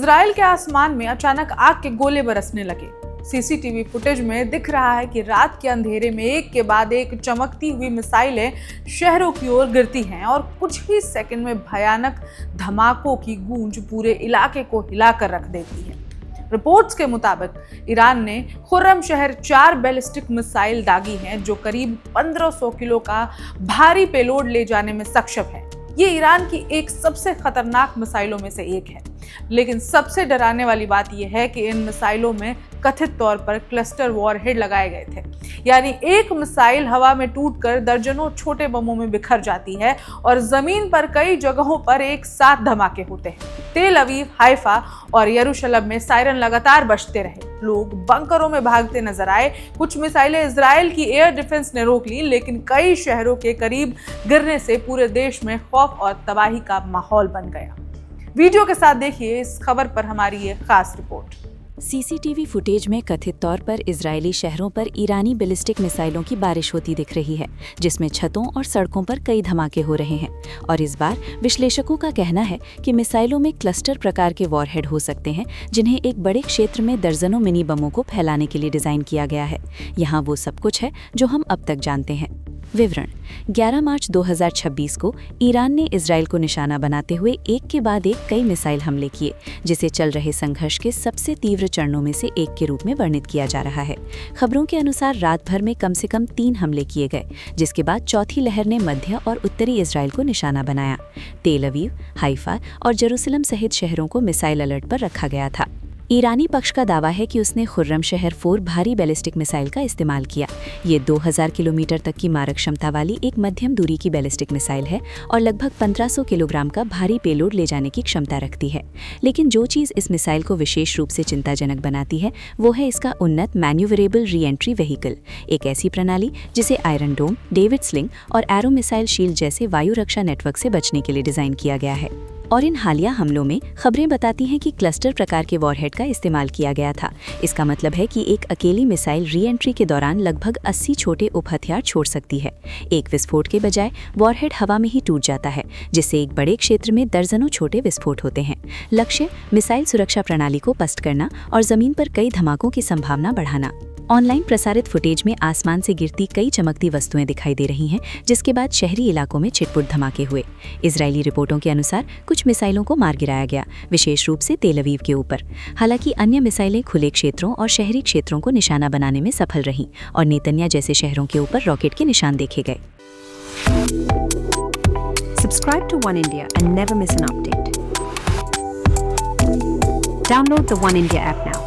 Israel के आसमान में अचानक आग के गोले बरसने लगे। सीसीटीवी फुटेज में दिख रहा है कि रात के अंधेरे में एक के बाद एक चमकती हुई मिसाइलें शहरों की ओर गिरती हैं और कुछ ही सेकंड में भयानक धमाकों की गूंज पूरे इलाके को हिलाकर रख देती है। रिपोर्ट्स के मुताबिक ईरान ने खुर्रम शहर 4 बैलिस्टिक मिसाइल दागी हैं जो करीब 1500 किलो का भारी पेलोड ले जाने में सक्षम है। ये ईरान की एक सबसे खतरनाक मिसाइलों में से एक है। लेकिन सबसे डराने वाली बात यह है कि इन मिसाइलों में कथित तौर पर क्लस्टर वॉरहेड लगाए गए थे, यानी एक मिसाइल हवा में टूटकर दर्जनों छोटे बमों में बिखर जाती है और जमीन पर कई जगहों पर एक साथ धमाके होते हैं। तेल अवीव, हाइफा और यरूशलेम में सायरन लगातार बजते रहे। लोग बंकरों में भागते नजर आए। कुछ मिसाइलें इजराइल की एयर डिफेंस ने रोक ली, लेकिन कई शहरों के करीब गिरने से पूरे देश में खौफ और तबाही का माहौल बन गया। वीडियो के साथ देखिए इस खबर पर हमारी ये खास रिपोर्ट। सीसीटीवी फुटेज में कथित तौर पर इजरायली शहरों पर ईरानी बैलिस्टिक मिसाइलों की बारिश होती दिख रही है, जिसमें छतों और सड़कों पर कई धमाके हो रहे हैं। और इस बार विश्लेषकों का कहना है कि मिसाइलों में क्लस्टर प्रकार के वॉरहेड हो सकते हैं, जिन्हें एक बड़े क्षेत्र में दर्जनों मिनी बमों को फैलाने के लिए डिजाइन किया गया है। यहाँ वो सब कुछ है जो हम अब तक जानते हैं। विवरण: 11 मार्च 2026 को ईरान ने इजराइल को निशाना बनाते हुए एक के बाद एक कई मिसाइल हमले किए, जिसे चल रहे संघर्ष के सबसे तीव्र चरणों में से एक के रूप में वर्णित किया जा रहा है। खबरों के अनुसार रात भर में कम से कम 3 हमले किए गए, जिसके बाद चौथी लहर ने मध्य और उत्तरी इजराइल को निशाना बनाया। तेल अवीव, हाइफा और जेरूसलम सहित शहरों को मिसाइल अलर्ट पर रखा गया था। ईरानी पक्ष का दावा है कि उसने खुर्रम शहर 4 भारी बैलिस्टिक मिसाइल का इस्तेमाल किया। ये 2000 किलोमीटर तक की मारक क्षमता वाली एक मध्यम दूरी की बैलिस्टिक मिसाइल है और लगभग 1500 किलोग्राम का भारी पेलोड ले जाने की क्षमता रखती है। लेकिन जो चीज़ इस मिसाइल को विशेष रूप से चिंताजनक बनाती है वो है इसका उन्नत मैन्यूवरेबल री एंट्री व्हीकल, एक ऐसी प्रणाली जिसे आयरन डोम, डेविड स्लिंग और एरो मिसाइल शील्ड जैसे वायु रक्षा नेटवर्क से बचने के लिए डिजाइन किया गया है। और इन हालिया हमलों में खबरें बताती हैं कि क्लस्टर प्रकार के वॉरहेड का इस्तेमाल किया गया था। इसका मतलब है कि एक अकेली मिसाइल री एंट्री के दौरान लगभग 80 छोटे उप हथियार छोड़ सकती है। एक विस्फोट के बजाय वॉरहेड हवा में ही टूट जाता है, जिससे एक बड़े क्षेत्र में दर्जनों छोटे विस्फोट होते हैं। लक्ष्य: मिसाइल सुरक्षा प्रणाली को पस्त करना और जमीन पर कई धमाकों की संभावना बढ़ाना। ऑनलाइन प्रसारित फुटेज में आसमान से गिरती कई चमकती वस्तुएं दिखाई दे रही हैं, जिसके बाद शहरी इलाकों में छिटपुट धमाके हुए। इजरायली रिपोर्टों के अनुसार कुछ मिसाइलों को मार गिराया गया, विशेष रूप से तेल अवीव के ऊपर। हालांकि अन्य मिसाइलें खुले क्षेत्रों और शहरी क्षेत्रों को निशाना बनाने में सफल रहीं और नेतन्या जैसे शहरों के ऊपर रॉकेट के निशान देखे गए। Subscribe to One India and never miss an update. Download the One India app now.